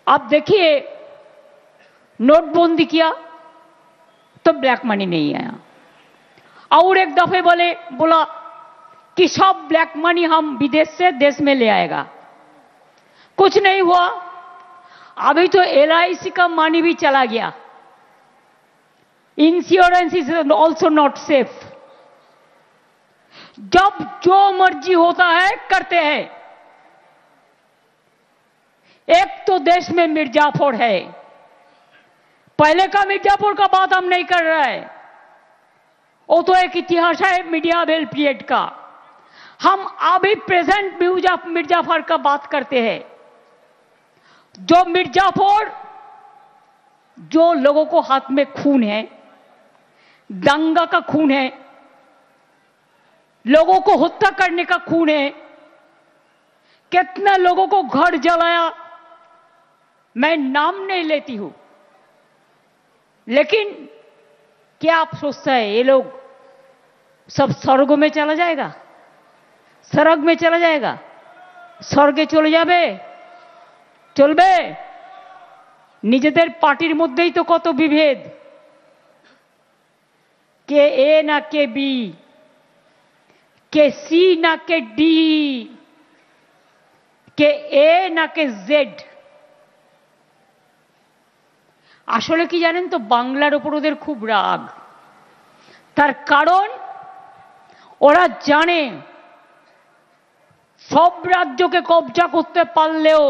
आप देखिए नोटबंदी किया तो ब्लैक मनी नहीं आया, और एक दफे बोला कि सब ब्लैक मनी हम विदेश से देश में ले आएगा, कुछ नहीं हुआ। अभी तो LIC का मनी भी चला गया। Insurance is also not safe. जब जो मर्जी होता है करते हैं। एक तो देश में मिर्जापुर है, पहले का मिर्जापुर का बात हम नहीं कर रहे हैं, वो तो एक इतिहास है मीडियावेल पीरियड का। हम अभी प्रेजेंट मिर्जापुर का बात करते हैं। जो मिर्जापुर, जो लोगों को हाथ में खून है, दंगा का खून है, लोगों को हत्या करने का खून है, कितने लोगों को घर जलाया, मैं नाम नहीं लेती हूं, लेकिन क्या आप सोचते हैं ये लोग सब स्वर्ग में चला जाएगा? स्वर्ग में चला जाएगा? स्वर्गे चले जाবে? চলবে? নিজেদের পার্টির মধ্যেই তো কত বিভেদ, কে এ না কে বি, কে সি না কে ডি, কে এ না কে জেড। আসলে কি জানেন তো, বাংলার উপর ওদের খুব রাগ। তার কারণ ওরা জানে সব রাজ্যকে কবজা করতে পারলেও,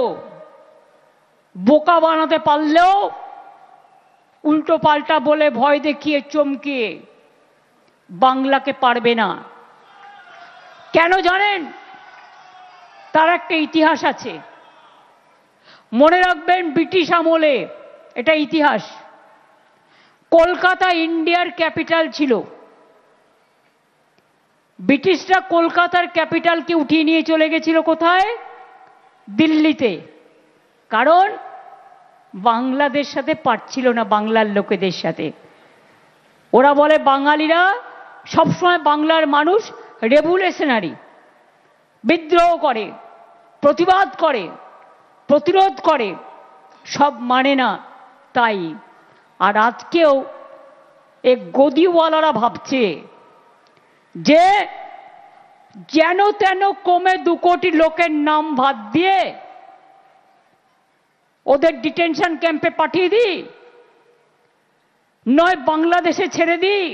বোকা বানাতে পারলেও, উল্টো পাল্টা বলে ভয় দেখিয়ে চমকিয়ে বাংলাকে পারবে না। কেন জানেন? তার একটা ইতিহাস আছে, মনে রাখবেন। ব্রিটিশ আমলে, এটা ইতিহাস, কলকাতা ইন্ডিয়ার ক্যাপিটাল ছিল। ব্রিটিশরা কলকাতার ক্যাপিটালকে উঠিয়ে নিয়ে চলে গেছিল কোথায়? দিল্লিতে। কারণ বাংলাদেশ সাথে পারছিল না, বাংলার লোকেদের সাথে। ওরা বলে বাঙালিরা সবসময় বাংলার মানুষ রেভুলেশনারি, বিদ্রোহ করে, প্রতিবাদ করে, প্রতিরোধ করে, সব মানে না। তাই আর আজকেও এই গদিওয়ালারা ভাবছে যে যেন তেন কমে 2 কোটি লোকের নাম ভাত দিয়ে ওদের ডিটেনশন ক্যাম্পে পাঠিয়ে দিই, নয় বাংলাদেশে ছেড়ে দিই,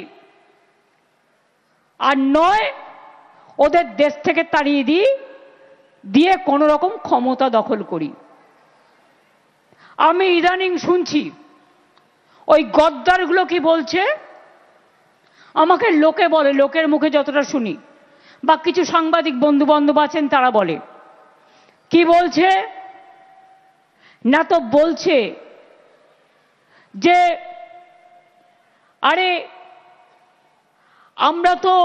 আর নয় ওদের দেশ থেকে তাড়িয়ে দিই, দিয়ে কোন রকম ক্ষমতা দখল করি। আমি ইদানিং শুনছি ওই গদ্দারগুলো কি বলছে, আমাকে লোকে বলে, লোকের মুখে যতটা শুনি, বা কিছু সাংবাদিক বন্ধু বান্ধব আছেন তারা বলে, কি বলছে না, তো বলছে যে আরে আমরা তো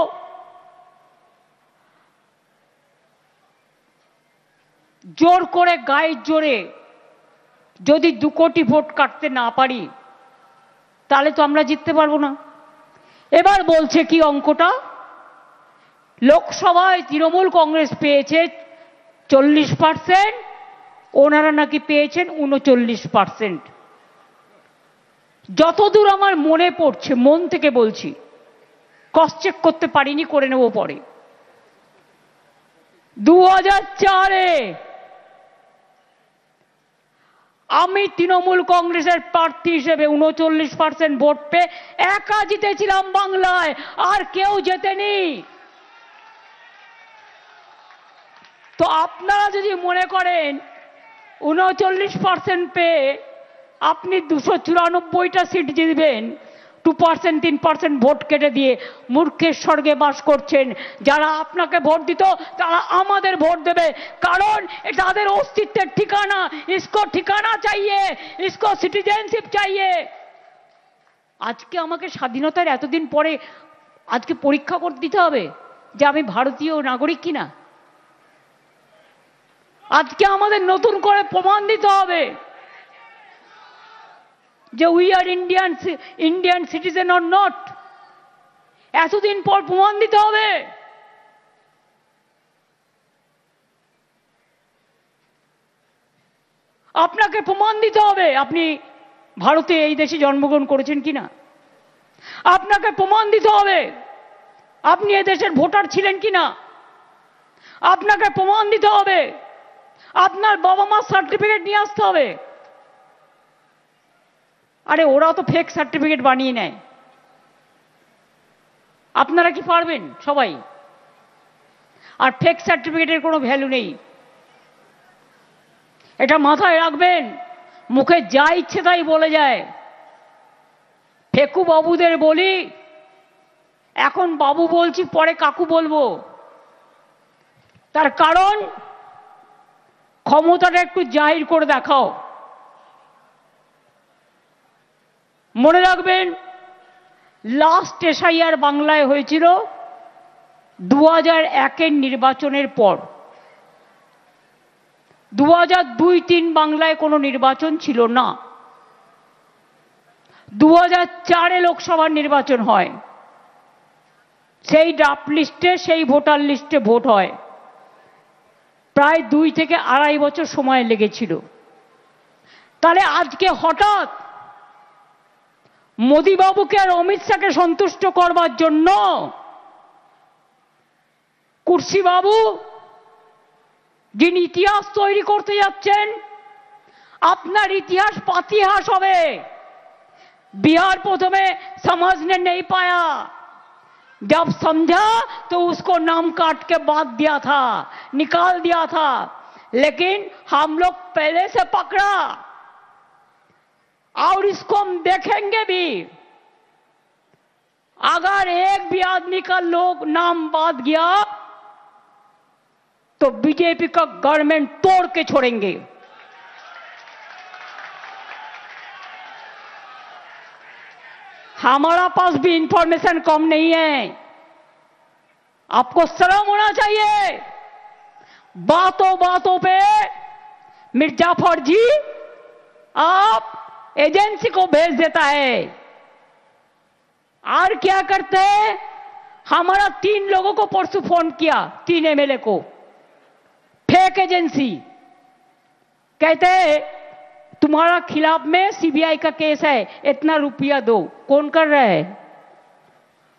জোর করে, গায়ের জোরে যদি 2 কোটি ভোট কাটতে না পারি তাহলে তো আমরা জিততে পারবো না। এবার বলছে কি অঙ্কটা, লোকসভায় তৃণমূল কংগ্রেস পেয়েছে 40%, ওনারা নাকি পেয়েছেন 39%। যতদূর আমার মনে পড়ছে, মন থেকে বলছি, ক্রস চেক করতে পারিনি, করে নেব পরে। 2004-এ আমি তৃণমূল কংগ্রেসের প্রার্থী হিসেবে 39% ভোট পেয়ে একা জিতেছিলাম বাংলায়, আর কেউ জেতেনি। তো আপনারা যদি মনে করেন 39% পেয়ে আপনি 294টা সিট জিতবেন, 2% 3% ভোট কেটে দিয়ে, মূর্খের স্বর্গে বাস করছেন। যারা আপনাকে ভোট দিত তারা আমাদের ভোট দেবে, কারণ এটা তাদের অস্তিত্বের ঠিকানা। ইসকো ঠিকানা চাইয়ে, ইসকো সিটিজেনশিপ চাইয়ে। আজকে আমাকে স্বাধীনতার এতদিন পরে আজকে পরীক্ষা করে দিতে হবে যে আমি ভারতীয় নাগরিক কিনা। আজকে আমাদের নতুন করে প্রমাণ দিতে হবে যে we are Indian citizen or not. এতদিন পর প্রমাণ দিতে হবে। আপনাকে প্রমাণ দিতে হবে আপনি ভারতে এই দেশে জন্মগ্রহণ করেছেন কিনা। আপনাকে প্রমাণ দিতে হবে আপনি এই দেশের ভোটার ছিলেন কিনা। আপনাকে প্রমাণ দিতে হবে আপনার বাবা মার সার্টিফিকেট নিয়ে আসতে হবে। আরে ওরা তো ফেক সার্টিফিকেট বানিয়ে নেয়, আপনারা কি পারবেন সবাই? আর ফেক সার্টিফিকেটের কোনো ভ্যালু নেই, এটা মাথায় রাখবেন। মুখে যা ইচ্ছে তাই বলে যায়। ফেকু বাবুদের বলি, এখন বাবু বলছি, পরে কাকু বলবো। তার কারণ ক্ষমতাটা একটু জাহির করে দেখাও। মনে রাখবেন, লাস্ট এসআইআর বাংলায় হয়েছিল 2001-এর নির্বাচনের পর। 2002-03 বাংলায় কোনো নির্বাচন ছিল না। 2004-এ লোকসভার নির্বাচন হয়, সেই ড্রাফট লিস্টে, সেই ভোটার লিস্টে ভোট হয়। প্রায় 2 থেকে 2.5 বছর সময় লেগেছিল। তাহলে আজকে হঠাৎ মোদি বাবুকে আর অমিত শাহকে সন্তুষ্ট করবার জন্য কুর্সি বাবু যিনি ইতিহাস তৈরি করতে যাচ্ছেন, আপনার ইতিহাস পাতিহাস হবে। बिहार प्रथमे समझने नहीं पाया, जब समझा तो उसको नाम काट के बात दिया था, निकाल दिया था। लेकिन हम लोग पहले से पकड़ा और इसको हम देखेंगे भी। अगर एक भी आदमी का लोग नाम बात गया तो बीजेपी का गवर्नमेंट तोड़ के छोड़ेंगे। हमारा पास भी इंफॉर्मेशन कम नहीं है, आपको शर्म होना चाहिए। बातों बातों पे मिर्जाफर जी आप एजेंसी को भेज देता है। और क्या करते हैं, हमारा 3 लोगों को परसों फोन किया, 3 एमएलए को, फेक एजेंसी। कहते हैं तुम्हारा खिलाफ में सीबीआई का केस है, इतना रुपया दो। कौन कर रहा है?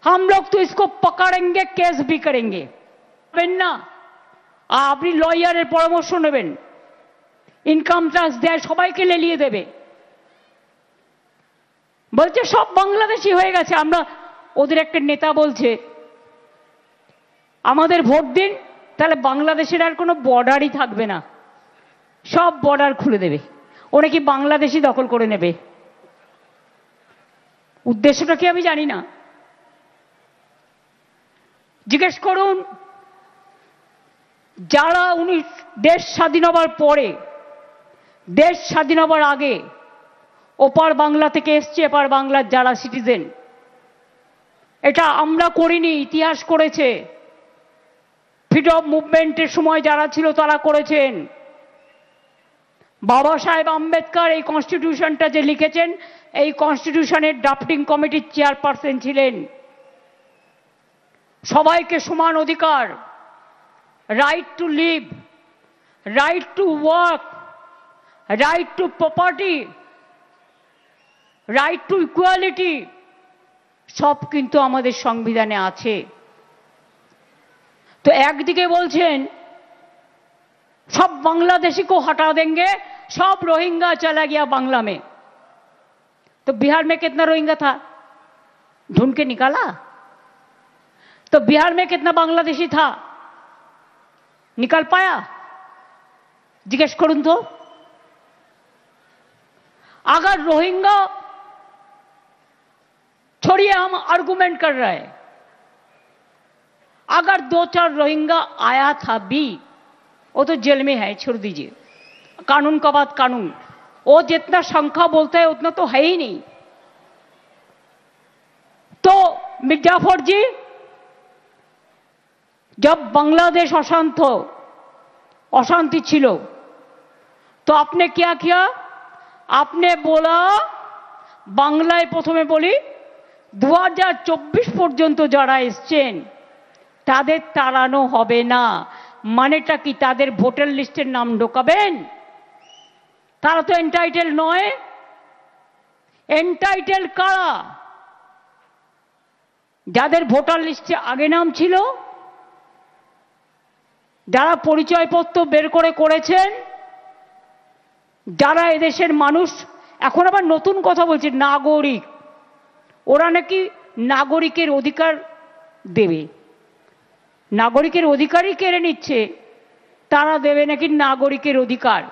हम लोग तो इसको पकड़ेंगे, केस भी करेंगे ना। আপনি লয়ারের পরামর্শ নেবেন, ইনকাম ট্যাক্স দেয় সবাইকে লেলিয়ে দেবে। বলছে সব বাংলাদেশি হয়ে গেছে। আমরা ওদের একটা নেতা বলছে আমাদের ভোট দিন, তাহলে বাংলাদেশের আর কোনো বর্ডারই থাকবে না, সব বর্ডার খুলে দেবে। ওরা কি বাংলাদেশি দখল করে নেবে। উদ্দেশ্যটা কি আমি জানি না, জিজ্ঞেস করুন। যারা দেশ স্বাধীন হবার পরে, দেশ স্বাধীন হবার আগে ওপার বাংলা থেকে এসছে, এপার বাংলার যারা সিটিজেন, এটা আমরা করিনি, ইতিহাস করেছে। ফ্রিডম মুভমেন্টের সময় যারা ছিল তারা করেছেন। বাবা সাহেব আম্বেদকর এই কনস্টিটিউশনটা যে লিখেছেন, এই কনস্টিটিউশনের ড্রাফটিং কমিটির চেয়ারপারসন ছিলেন। সবাইকে সমান অধিকার, right to live, right to work, right to property, right to equality, সব কিন্তু আমাদের সংবিধানে আছে। তো একদিকে বলছেন सब बांग्लादेशी को हटा देंगे, सब रोहिंग्या चला गया बांग्ला में। तो बिहार में कितना रोहिंग्या था, ढूंढ के निकाला? तो बिहार में कितना बांग्लादेशी था, निकाल पाया? जिज्ञेस करुन तो। अगर रोहिंग्या छोड़िए, हम आर्गुमेंट कर रहे हैं, अगर 2-4 रोहिंग्या आया था भी, वो तो जेल में है, छोड़ दीजिए। कानून का बात कानून, वो जितना संख्या बोलता है उतना तो है ही नहीं। तो मिर्जाफर जी, जब बांग्लादेश अशांति छिलो, तो आपने क्या किया? आपने बोला, बांग्लाয় প্রথমে বলি 2024 পর্যন্ত যারা এসেছেন তাদের তাড়ানো হবে না। মানেটা কি? তাদের ভোটার লিস্টের নাম ঢোকাবেন? তারা তো এন্টাইটেল নয়। এন্টাইটেল কারা? যাদের ভোটার লিস্টে আগে নাম ছিল, যারা পরিচয়পত্র বের করেছেন, যারা এদেশের মানুষ। এখন আবার নতুন কথা বলছে নাগরিক। ওরা নাকি নাগরিকের অধিকার দেবে। নাগরিকের অধিকারই কেড়ে নিচ্ছে, তারা দেবে নাকি নাগরিকের অধিকার।